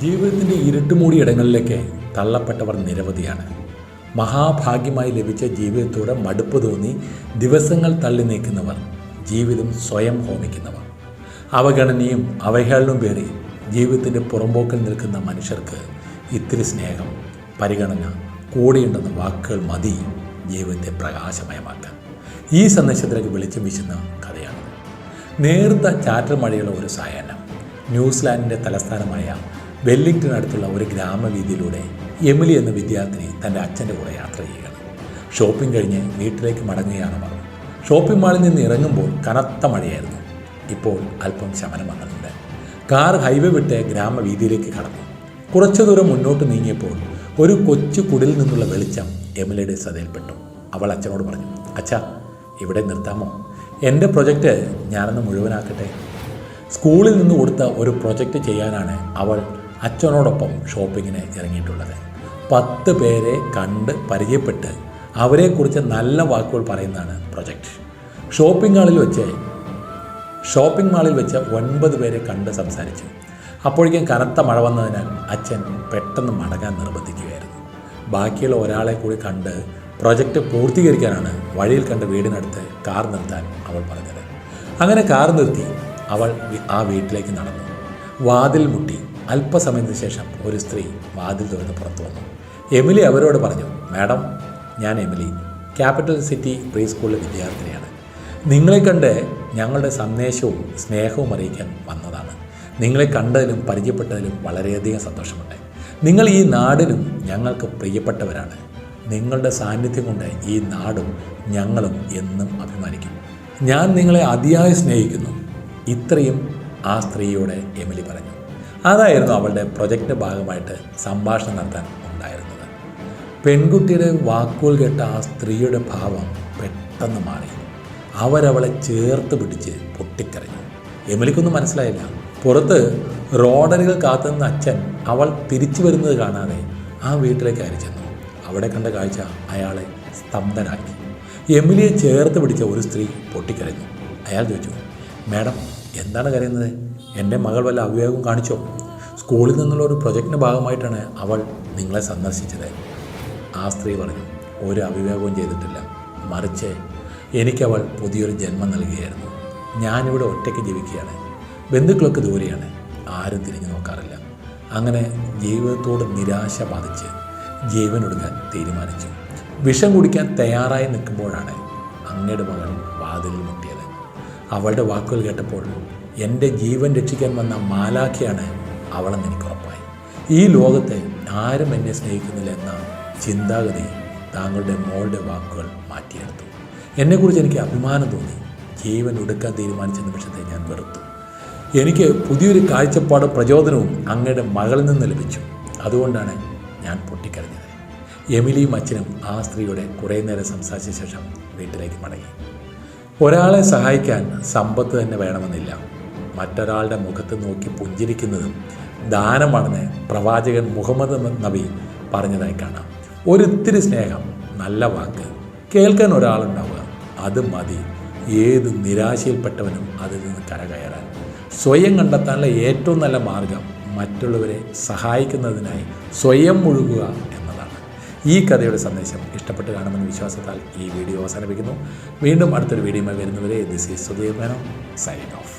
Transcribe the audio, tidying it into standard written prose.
ജീവിതത്തിൻ്റെ ഇരുട്ടുമൂടിയ ഇടങ്ങളിലേക്ക് തള്ളപ്പെട്ടവർ നിരവധിയാണ്. മഹാഭാഗ്യമായി ലഭിച്ച ജീവിതത്തോടെ മടുപ്പ് തോന്നി ദിവസങ്ങൾ തള്ളി നീക്കുന്നവർ, ജീവിതം സ്വയം ഹോമിക്കുന്നവർ, അവഗണനയും അവഹേളനവും പേറി ജീവിതത്തിൻ്റെ പുറമ്പോക്കിൽ നിൽക്കുന്ന മനുഷ്യർക്ക് ഇത്തിരി സ്നേഹം, പരിഗണന, കൂടെയുണ്ടെന്ന വാക്കുകൾ മതി ജീവിതത്തെ പ്രകാശമയമാക്കാൻ. ഈ സന്ദേശത്തിലേക്ക് വെളിച്ചം വീശുന്ന കഥയാണ്. നേർത്ത ചാറ്റൽ മഴയുള്ള ഒരു സായാഹ്നം ന്യൂസിലാൻഡിൻ്റെ തലസ്ഥാനമായ വെല്ലിംഗ്ടണിനടുത്തുള്ള ഒരു ഗ്രാമവീതിയിലൂടെ എമിലി എന്ന വിദ്യാർത്ഥിനി തൻ്റെ അച്ഛൻ്റെ കൂടെ യാത്ര ചെയ്യുകയാണ്. ഷോപ്പിംഗ് കഴിഞ്ഞ് വീട്ടിലേക്ക് മടങ്ങുകയാണ് അവർ. ഷോപ്പിംഗ് മാളിൽ നിന്ന് ഇറങ്ങുമ്പോൾ കനത്ത മഴയായിരുന്നു. ഇപ്പോൾ അല്പം ശമനം വന്നിട്ടുണ്ട്. കാർ ഹൈവേ വിട്ട് ഗ്രാമവീതിയിലേക്ക് കടന്നു. കുറച്ചു ദൂരം മുന്നോട്ട് നീങ്ങിയപ്പോൾ ഒരു കൊച്ചു കുടിൽ നിന്നുള്ള വെളിച്ചം എമിലിയുടെ ശ്രദ്ധയിൽപ്പെട്ടു. അവൾ അച്ഛനോട് പറഞ്ഞു, അച്ഛാ, ഇവിടെ നിർത്താമോ? എൻ്റെ പ്രൊജക്റ്റ് ഞാനൊന്ന് മുഴുവനാക്കട്ടെ. സ്കൂളിൽ നിന്ന് കൊടുത്ത ഒരു പ്രൊജക്റ്റ് ചെയ്യാനാണ് അവൾ അച്ഛനോടൊപ്പം ഷോപ്പിങ്ങിന് ഇറങ്ങിയിട്ടുള്ളത്. 10 പേരെ കണ്ട് പരിചയപ്പെട്ട് അവരെക്കുറിച്ച് നല്ല വാക്കുകൾ പറയുന്നതാണ് പ്രൊജക്റ്റ്. ഷോപ്പിംഗ് മാളിൽ വെച്ച് 9 പേരെ കണ്ട് സംസാരിച്ചു. അപ്പോഴേക്കും കനത്ത മഴ വന്നതിനാൽ അച്ഛൻ പെട്ടെന്ന് മടങ്ങാൻ നിർബന്ധിക്കുകയായിരുന്നു. ബാക്കിയുള്ള ഒരാളെ കൂടി കണ്ട് പ്രൊജക്റ്റ് പൂർത്തീകരിക്കാനാണ് വഴിയിൽ കണ്ട വീടിനടുത്ത് കാർ നിർത്താൻ അവൾ പറഞ്ഞത്. അങ്ങനെ കാർ നിർത്തി അവൾ ആ വീട്ടിലേക്ക് നടന്നു. വാതിൽ മുട്ടി. അല്പസമയത്തിന് ശേഷം ഒരു സ്ത്രീ വാതിൽ തുറന്ന് പുറത്തു വന്നു. എമിലി അവരോട് പറഞ്ഞു, മാഡം, ഞാൻ എമിലി, ക്യാപിറ്റൽ സിറ്റി പ്രീ സ്കൂളിലെ വിദ്യാർത്ഥിനിയാണ്. നിങ്ങളെ കണ്ട് ഞങ്ങളുടെ സന്ദേശവും സ്നേഹവും അറിയിക്കാൻ വന്നതാണ്. നിങ്ങളെ കണ്ടതിലും പരിചയപ്പെട്ടതിലും വളരെയധികം സന്തോഷമുണ്ട്. നിങ്ങൾ ഈ നാടിനും ഞങ്ങൾക്ക് പ്രിയപ്പെട്ടവരാണ്. നിങ്ങളുടെ സാന്നിധ്യം കൊണ്ട് ഈ നാടും ഞങ്ങളും എന്നും അഭിമാനിക്കും. ഞാൻ നിങ്ങളെ അതിയായി സ്നേഹിക്കുന്നു. ഇത്രയും ആ സ്ത്രീയോട് എമിലി പറഞ്ഞു. അതായിരുന്നു അവളുടെ പ്രൊജക്റ്റിൻ്റെ ഭാഗമായിട്ട് സംഭാഷണം നടത്താൻ ഉണ്ടായിരുന്നത്. പെൺകുട്ടിയുടെ വാക്കുകൾ കേട്ട ആ സ്ത്രീയുടെ ഭാവം പെട്ടെന്ന് മാറി. അവരവളെ ചേർത്ത് പിടിച്ച് പൊട്ടിക്കരഞ്ഞു. എമിലിക്കൊന്നും മനസ്സിലായില്ല. പുറത്ത് റോഡരികൾ കാത്തുനിന്ന അച്ഛൻ അവൾ തിരിച്ചു വരുന്നത് കാണാതെ ആ വീട്ടിലേക്ക് കയറി ചെന്നു. അവിടെ കണ്ട കാഴ്ച അയാളെ സ്തബ്ധനാക്കി. എമിലിയെ ചേർത്ത് പിടിച്ച ഒരു സ്ത്രീ പൊട്ടിക്കരഞ്ഞു. അയാൾ ചോദിച്ചു, മാഡം, എന്താണ് കരയുന്നത്? എൻ്റെ മകൾ വല്ല അവിവേകവും കാണിച്ചോ? സ്കൂളിൽ നിന്നുള്ള ഒരു പ്രൊജക്റ്റിൻ്റെ ഭാഗമായിട്ടാണ് അവൾ നിങ്ങളെ സന്ദർശിച്ചത്. ആ സ്ത്രീ പറഞ്ഞു, ഒരു അവിവേകവും ചെയ്തിട്ടില്ല. മറിച്ച് എനിക്കവൾ പുതിയൊരു ജന്മം നൽകുകയായിരുന്നു. ഞാനിവിടെ ഒറ്റയ്ക്ക് ജീവിക്കുകയാണ്. ബന്ധുക്കളൊക്കെ ദൂരെയാണ്. ആരും തിരിഞ്ഞു നോക്കാറില്ല. അങ്ങനെ ജീവിതത്തോട് നിരാശ ബാധിച്ച് ജീവനൊടുക്കാൻ തീരുമാനിച്ചു. വിഷം കുടിക്കാൻ തയ്യാറായി നിൽക്കുമ്പോഴാണ് അങ്ങയുടെ മകൾ വാതിലിൽ മുട്ടിയത്. അവളുടെ വാക്കുകൾ കേട്ടപ്പോൾ എൻ്റെ ജീവൻ രക്ഷിക്കാൻ വന്ന മാലാഖയാണ് അവളെന്ന് എനിക്ക് ഉറപ്പായി. ഈ ലോകത്തെ ആരും എന്നെ സ്നേഹിക്കുന്നില്ല എന്ന ചിന്താഗതി താങ്കളുടെ മോളുടെ വാക്കുകൾ മാറ്റിയെടുത്തു. എന്നെക്കുറിച്ച് എനിക്ക് അഭിമാനം തോന്നി. ജീവൻ ഒടുക്കാൻ തീരുമാനിച്ച നിമിഷത്തെ ഞാൻ വെറുത്തു. എനിക്ക് പുതിയൊരു കാഴ്ചപ്പാടും പ്രചോദനവും അങ്ങയുടെ മകളിൽ നിന്ന് ലഭിച്ചു. അതുകൊണ്ടാണ് ഞാൻ പൊട്ടിക്കരഞ്ഞത്. എമിലിയും അച്ഛനും ആ സ്ത്രീയോടെ കുറേ നേരം സംസാരിച്ച ശേഷം വീട്ടിലേക്ക് മടങ്ങി. ഒരാളെ സഹായിക്കാൻ സമ്പത്ത് തന്നെ വേണമെന്നില്ല. മറ്റൊരാളുടെ മുഖത്ത് നോക്കി പുഞ്ചിരിക്കുന്നതും ദാനമാണെന്ന് പ്രവാചകൻ മുഹമ്മദ് നബി പറഞ്ഞതായി കാണാം. ഒരിത്തിരി സ്നേഹം, നല്ല വാക്ക്, കേൾക്കാൻ ഒരാളുണ്ടാവുക, അത് മതി ഏത് നിരാശയിൽപ്പെട്ടവനും അതിൽ നിന്ന് കരകയറാൻ. സ്വയം കണ്ടെത്താനുള്ള ഏറ്റവും നല്ല മാർഗം മറ്റുള്ളവരെ സഹായിക്കുന്നതിനായി സ്വയം മുഴുകുക എന്നതാണ്. ഈ കഥയുടെ സന്ദേശം ഇഷ്ടപ്പെട്ട് കാണുമെന്ന വിശ്വാസത്താൽ ഈ വീഡിയോ അവസാനിപ്പിക്കുന്നു. വീണ്ടും അടുത്തൊരു വീഡിയോയുമായി വരുന്നവരെ this is Sudheer Menon, signing off.